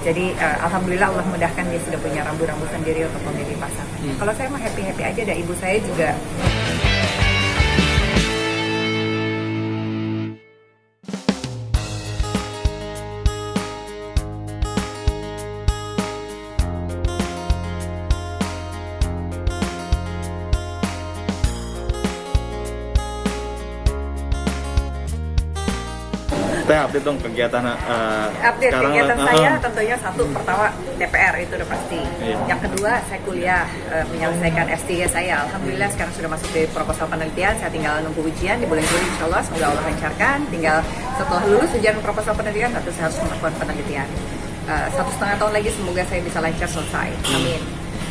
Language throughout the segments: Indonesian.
Jadi alhamdulillah Allah mudahkan, dia sudah punya rambu-rambu sendiri untuk memilih pasangan. Kalau saya mah happy aja, dan ibu saya juga. Teh, update dong kegiatan Update sekarang. kegiatan saya tentunya satu, pertama DPR itu udah pasti. Iya. Yang kedua saya kuliah, menyelesaikan S3 saya. Alhamdulillah sekarang sudah masuk di proposal penelitian. Saya tinggal nunggu ujian di bulan Juli, insya Allah semoga Allah lancarkan. Tinggal setelah lulus ujian proposal penelitian, tentu saya harus melakukan penelitian. 1,5 tahun lagi semoga saya bisa lancar selesai. Amin.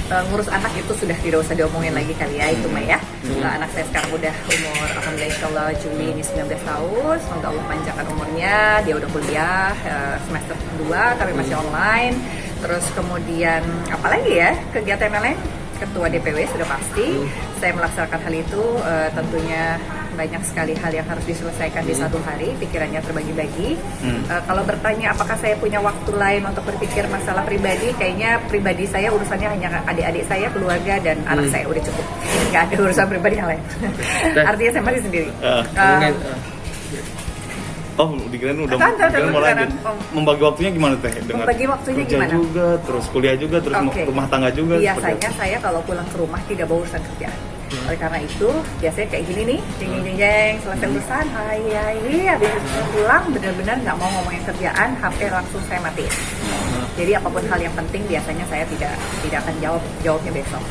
Ngurus anak itu sudah tidak usah diomongin lagi kali ya, itu mah ya. Anak saya sekarang udah umur, alhamdulillah insyaallah Juli ini 19 tahun, semoga Allah panjangkan umurnya. Dia udah kuliah semester 2 tapi masih online. Terus kemudian apalagi ya, kegiatan yang lain, ketua DPW sudah pasti. Saya melaksanakan hal itu, tentunya banyak sekali hal yang harus diselesaikan di satu hari, pikirannya terbagi-bagi. Kalau bertanya apakah saya punya waktu lain untuk berpikir masalah pribadi, kayaknya pribadi saya urusannya hanya adik-adik saya, keluarga, dan anak saya, udah cukup. Nggak ada urusan pribadi yang lain. Artinya saya masih sendiri. Dikirain udah mau lanjut. Membagi waktunya gimana Teh? Membagi waktunya kerja gimana? juga, terus kuliah juga, terus rumah tangga juga. Biasanya saya kalau pulang ke rumah tidak bawa urusan kerjaan. Oleh karena itu, biasanya kayak gini nih, jeng, selesai urusan, habis pulang benar-benar nggak mau ngomongin kerjaan, HP langsung saya matiin. Jadi apapun hal yang penting biasanya saya tidak akan jawabnya besok.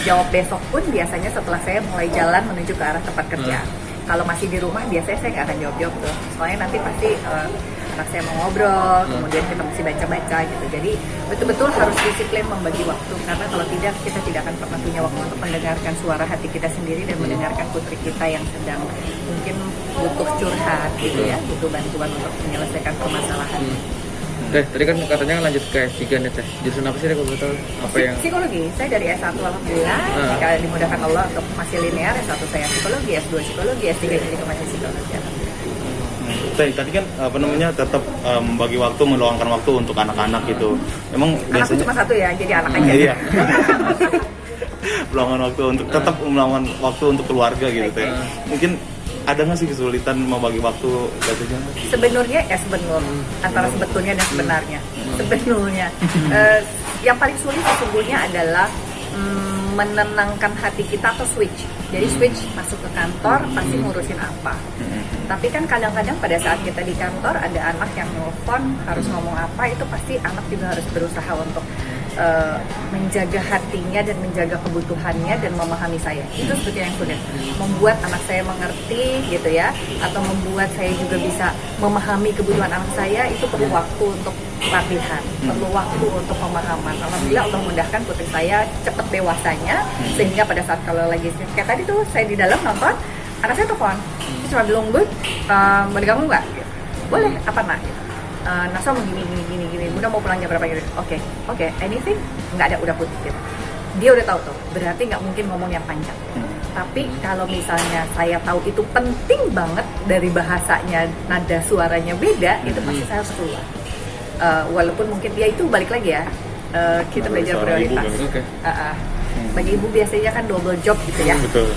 Jawab besok pun biasanya setelah saya mulai jalan menuju ke arah tempat kerja. Kalau masih di rumah biasanya saya nggak akan jawab tuh, soalnya nanti pasti anak saya mau ngobrol, kemudian kita mesti baca-baca gitu. Jadi betul-betul harus disiplin membagi waktu, karena kalau tidak kita tidak akan pernah punya waktu untuk mendengarkan suara hati kita sendiri dan mendengarkan putri kita yang sedang mungkin butuh curhat gitu ya, butuh bantuan untuk menyelesaikan permasalahan. Teh, tadi kan katanya lanjut ke S3 nih Teh. Jurusan apa sih kalau betul? Apa yang Psikologi. Saya dari S1 alhamdulillah. Jika dimudahkan Allah untuk masih linear, S1 saya psikologi, S2 psikologi, S3 jadi masih psikologi. Teh, tadi kan tetap membagi waktu, meluangkan waktu untuk anak-anak gitu. Emang Anakku biasanya cuma satu ya, jadi anak aja. Iya. Meluangkan waktu untuk tetap meluangkan waktu untuk keluarga gitu Teh. Mungkin ada nggak sih kesulitan membagi waktu jatuhnya? Sebenarnya antara sebetulnya dan sebenarnya. Sebenarnya yang paling sulit sesungguhnya adalah menenangkan hati kita atau switch. Jadi switch masuk ke kantor pasti ngurusin apa. Tapi kan kadang-kadang pada saat kita di kantor ada anak yang nelfon harus ngomong apa, itu pasti anak juga harus berusaha untuk menjaga hatinya dan menjaga kebutuhannya dan memahami saya. Itu sebetulnya yang sulit. Membuat anak saya mengerti gitu ya, atau membuat saya juga bisa memahami kebutuhan anak saya, itu perlu waktu untuk latihan, perlu waktu untuk pemahaman. Alhamdulillah Allah mudahkan putri saya cepat dewasanya, sehingga pada saat kalau lagi kayak tadi tuh saya di dalam nonton, anak saya telepon, cuma bilang Bu, mau diganggu nggak? Boleh, apa nak? Nasa mau gini, Bunda mau pulang jam berapa gitu? Oke, anything? Nggak ada, udah putih gitu. Dia udah tahu tuh, berarti nggak mungkin ngomong yang panjang. Tapi kalau misalnya saya tahu itu penting banget, dari bahasanya, nada suaranya beda, itu pasti saya harus keluar. Walaupun mungkin dia itu balik lagi ya, kita belajar prioritas. Bagi ibu biasanya kan double job gitu ya. Betul.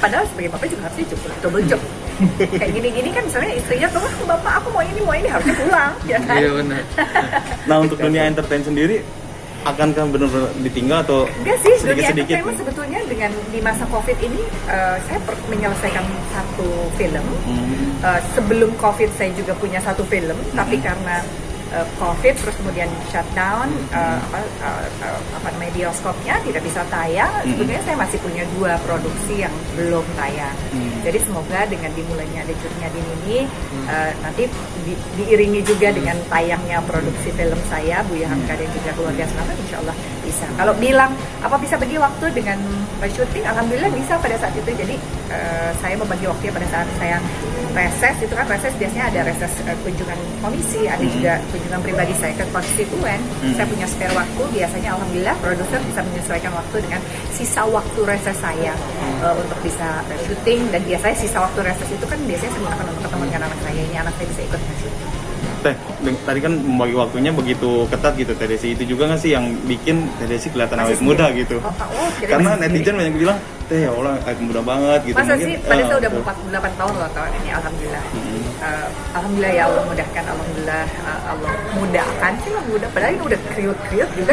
Padahal sebagai bapak juga harusnya cukup double job. Kayak gini-gini kan misalnya istrinya tuh, bapak aku mau ini harusnya pulang, ya kan? Iya benar. Nah, untuk dunia entertain sendiri, akankah benar-benar ditinggal atau enggak sih, dunia sedikit-sedikit? entertainment sebetulnya dengan di masa COVID ini saya menyelesaikan satu film. Sebelum COVID saya juga punya satu film, tapi karena COVID terus kemudian shutdown, bioskopnya tidak bisa tayang. Sebetulnya saya masih punya 2 produksi yang belum tayang. Jadi semoga dengan dimulainya Dejurnya Din ini nanti diiringi juga dengan tayangnya produksi film saya, Buya Hamka dan juga Keluarga Selamat, insya Allah bisa. Kalau bilang apa bisa bagi waktu dengan syuting, alhamdulillah bisa pada saat itu. Jadi saya membagi waktunya pada saat saya reses, itu kan reses biasanya ada reses kunjungan komisi, ada juga kunjungan pribadi saya ke konstituen. Saya punya spare waktu, biasanya alhamdulillah produser bisa menyesuaikan waktu dengan sisa waktu reses saya untuk bisa syuting. Dan biasanya sisa waktu reses itu kan biasanya saya gunakan untuk ketemu dengan anak saya, ini anak saya bisa ikut syuting. Teh, tadi kan membagi waktunya begitu ketat gitu Teh Desi, itu juga nggak sih yang bikin Teh Desi kelihatan awet muda gitu? Karena netizen banyak bilang, Teh ya Allah awet muda banget gitu. Masa sih, pada saya udah betul. 48 tahun loh tahun ini, alhamdulillah. Alhamdulillah ya Allah mudahkan, alhamdulillah Allah mudahkan sih lah muda, padahal ini udah kriut-kriut juga.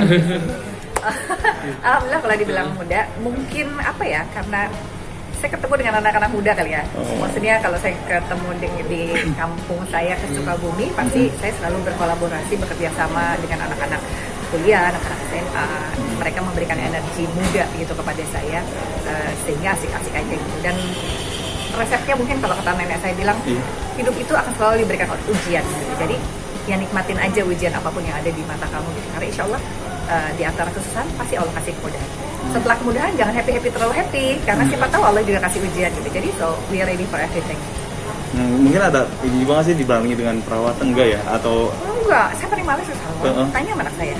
Alhamdulillah kalau dibilang muda, mungkin apa ya, karena saya ketemu dengan anak-anak muda kali ya. Maksudnya kalau saya ketemu di kampung saya ke Sukabumi, pasti saya selalu berkolaborasi, bekerja sama dengan anak-anak kuliah, anak-anak SMA. Mereka memberikan energi muda gitu kepada saya, sehingga asik-asik aja gitu. Dan resepnya mungkin kalau kata nenek saya bilang, hidup itu akan selalu diberikan ujian gitu. Jadi ya nikmatin aja ujian apapun yang ada di mata kamu gitu. Karena insya Allah di antara kesusahan pasti Allah kasih kemudahan. Setelah kemudahan jangan happy terlalu happy, karena siapa tahu Allah juga kasih ujian gitu. Jadi so we are ready for everything. Mungkin ada ini juga nggak sih dibarengi dengan perawatan enggak ya, atau Enggak, saya paling males salon. Tanya sama anak saya.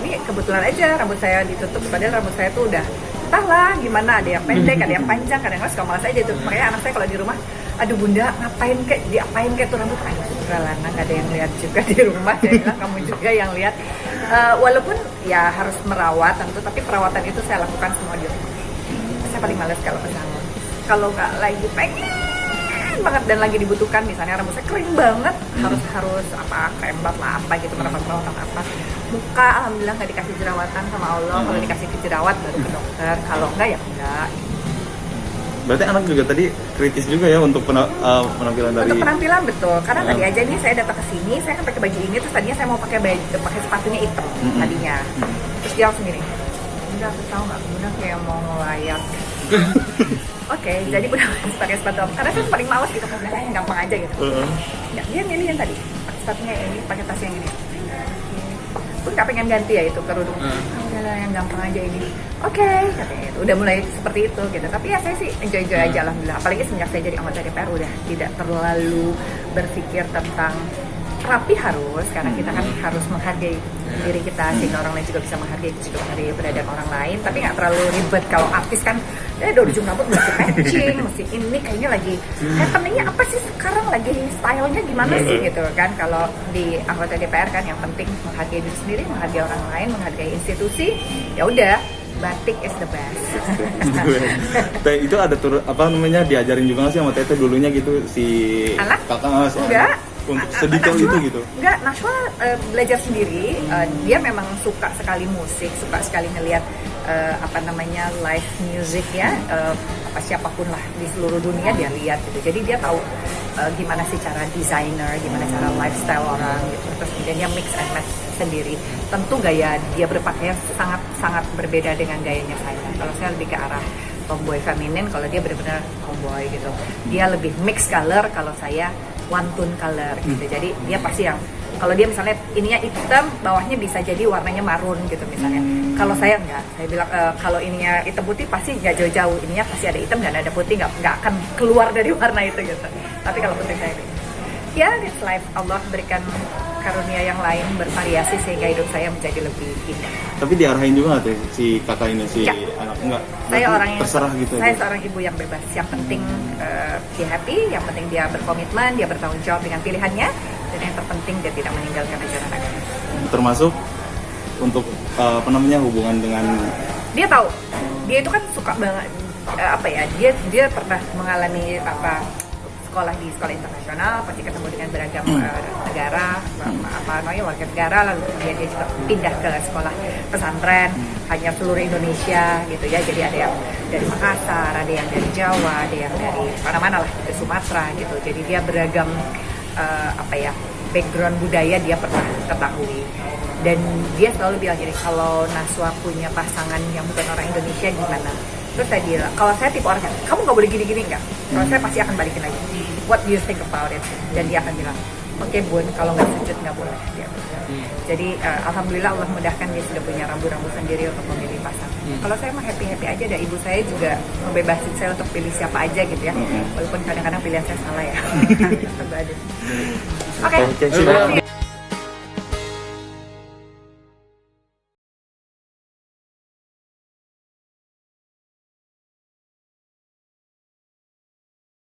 Ini kebetulan aja rambut saya ditutup, padahal rambut saya tuh udah entahlah gimana, ada yang pendek, ada yang panjang, kadang-kadang suka malas aja tuh. Makanya anak saya kalau di rumah, aduh bunda ngapain kek, diapain kek tuh rambut? Aduh sudah lana, nggak ada yang lihat juga di rumah. Saya bilang kamu juga yang lihat. Walaupun ya harus merawat tentu, tapi perawatan itu saya lakukan semua di rumah. Saya paling males kalau ke salon. Kalau nggak lagi pengen banget dan lagi dibutuhkan, misalnya rambut saya kering banget, harus apa krembat lah apa gitu, perawatan apa. Muka alhamdulillah nggak dikasih jerawatan sama Allah. Kalau dikasih jerawat baru ke dokter, kalau enggak ya enggak. berarti anak juga tadi kritis juga ya untuk penampilan dari Untuk penampilan betul, karena tadi aja nih saya datang ke sini, saya kan pakai baju ini, terus tadinya saya mau pakai sepatunya hitam tadinya, terus dia langsung gini, bunda aku tahu nggak, bunda kayak mau ngelayat. Oke, jadi bunda pakai sepatu apa? Karena saya paling males gitu, karena yang gampang aja gitu. Nggak, dia milih yang tadi, pakai sepatunya ini, pakai tas yang ini. Pun nggak pengen ganti ya itu kerudung. Udahlah yang gampang aja ini. Oke, katanya itu. Udah mulai seperti itu gitu. Tapi ya saya sih enjoy aja alhamdulillah. Apalagi semenjak saya jadi anggota DPR udah tidak terlalu berpikir tentang rapi harus, karena kita kan harus menghargai diri kita sehingga orang lain juga bisa menghargai keberadaan orang lain. Tapi nggak terlalu ribet. Kalau artis kan, udah ujung rambut mesti matching, mesti ini kayaknya lagi happeningnya apa sih sekarang, lagi stylenya gimana sih gitu kan. Kalau di anggota DPR kan yang penting menghargai diri sendiri, menghargai orang lain, menghargai institusi. Ya udah, batik is the best. Teh itu ada diajarin juga nggak sih sama Teteh dulunya gitu si Anak? kakak si Enggak. anak, untuk sedetail itu gitu? Enggak, Nashwa belajar sendiri. Dia memang suka sekali musik, suka sekali ngelihat live music ya. Siapapun lah di seluruh dunia dia lihat gitu. Jadi dia tahu gimana sih cara desainer, gimana cara lifestyle orang gitu. Terus kemudian dia mix and match sendiri. Tentu gaya dia berpakaian sangat berbeda dengan gayanya saya. Kalau saya lebih ke arah tomboy feminin, kalau dia benar-benar tomboy gitu. Dia lebih mix color, kalau saya one tone color gitu. Jadi dia pasti yang, kalau dia misalnya ininya hitam, bawahnya bisa jadi warnanya marun gitu misalnya. Kalau saya enggak, saya bilang kalau ininya hitam putih pasti nggak jauh-jauh, ininya pasti ada hitam dan ada putih, nggak akan keluar dari warna itu gitu. Tapi kalau putih saya ya it's life, Allah berikan karunia yang lain bervariasi sehingga hidup saya menjadi lebih indah. Tapi diarahin juga nggak tuh si kakak ini, si Ya. anak enggak? Saya orang yang terserah gitu. Saya seorang ibu yang bebas. Yang penting dia happy, yang penting dia berkomitmen, dia bertanggung jawab dengan pilihannya, dan yang terpenting dia tidak meninggalkan ajaran agama. Termasuk untuk hubungan dengan Dia tahu, dia itu kan suka banget dia pernah mengalami sekolah di sekolah internasional, pasti ketemu dengan beragam negara, warga negara, lalu kemudian dia juga pindah ke sekolah pesantren hanya seluruh Indonesia gitu ya. Jadi ada yang dari Makassar, ada yang dari Jawa, ada yang dari mana-mana lah, dari Sumatera gitu. Jadi dia beragam background budaya dia pernah ketahui. Dan dia selalu bilang gini, kalau Nashwa punya pasangan yang bukan orang Indonesia gimana? Terus saya bilang, kalau saya tipe orangnya, kamu nggak boleh gini-gini nggak? Kalau saya pasti akan balikin lagi. What do you think about it? Dan dia akan bilang, oke bun, kalau nggak sujud nggak boleh. Dia bilang. Jadi alhamdulillah Allah mudahkan, dia sudah punya rambu-rambu sendiri untuk memilih pasangan. Kalau saya mah happy-happy aja, dan ibu saya juga membebasin saya untuk pilih siapa aja gitu ya. Walaupun kadang-kadang pilihan saya salah ya. Oke, Oke, silakan.